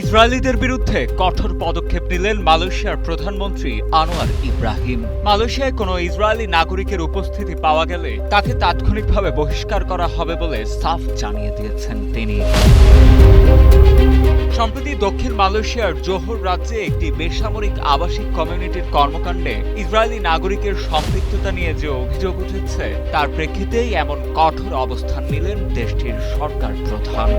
ইসরায়েলিদের বিরুদ্ধে কঠোর পদক্ষেপ নিলেন মালয়েশিয়ার প্রধানমন্ত্রী আনোয়ার ইব্রাহিম। মালয়েশিয়ায় কোনো ইসরায়েলি নাগরিকের উপস্থিতি পাওয়া গেলে তাকে তাৎক্ষণিকভাবে বহিষ্কার করা হবে বলে সাফ জানিয়ে দিয়েছেন তিনি। সম্প্রতি দক্ষিণ মালয়েশিয়ার জোহর রাজ্যে একটি বেসামরিক আবাসিক কমিউনিটির কর্মকাণ্ডে ইসরায়েলি নাগরিকের সম্পৃক্ততা নিয়ে যে অভিযোগ উঠেছে তার প্রেক্ষিতেই এমন কঠোর অবস্থান নিলেন দেশটির সরকার প্রধান।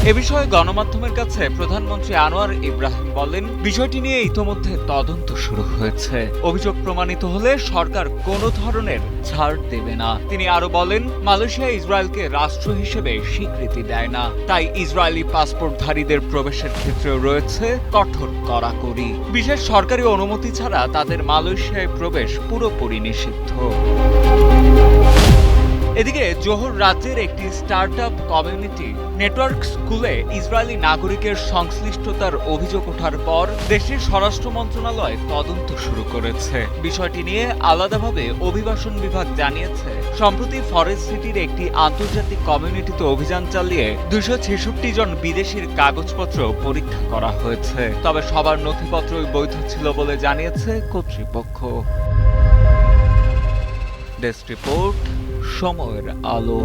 এ বিষয়ে গণমাধ্যমের কাছে প্রধানমন্ত্রী আনোয়ার ইব্রাহিম বলেন, বিষয়টি নিয়ে ইতোমধ্যে তদন্ত শুরু হয়েছে। অভিযোগ প্রমাণিত হলে সরকার কোনো ধরনের ছাড় দেবে না। তিনি আরো বলেন, মালয়েশিয়া ইসরায়েলকে রাষ্ট্র হিসেবে স্বীকৃতি দেয় না, তাই ইসরায়েলি পাসপোর্টধারীদের প্রবেশের ক্ষেত্রেও রয়েছে কঠোর কড়াকড়ি। বিশেষ সরকারি অনুমতি ছাড়া তাদের মালয়েশিয়ায় প্রবেশ পুরোপুরি নিষিদ্ধ। এদিকে জোহর রাজ্যের একটি স্টার্টআপ কমিউনিটি নেটওয়ার্ক স্কুলে ইসরায়েলি নাগরিকের সংশ্লিষ্টতার অভিযোগ ওঠার পর দেশটির স্বরাষ্ট্র মন্ত্রণালয় তদন্ত শুরু করেছে। বিষয়টি নিয়ে আলাদাভাবে অভিবাসন বিভাগ জানিয়েছে, সম্প্রতি ফরেস্ট সিটির একটি আন্তর্জাতিক কমিউনিটিতে অভিযান চালিয়ে 266 জন বিদেশির কাগজপত্র পরীক্ষা করা হয়েছে। তবে সবার নথিপত্রই বৈধ ছিল বলে জানিয়েছে কর্তৃপক্ষ। ডেস্ক রিপোর্ট, সময়ের আলো।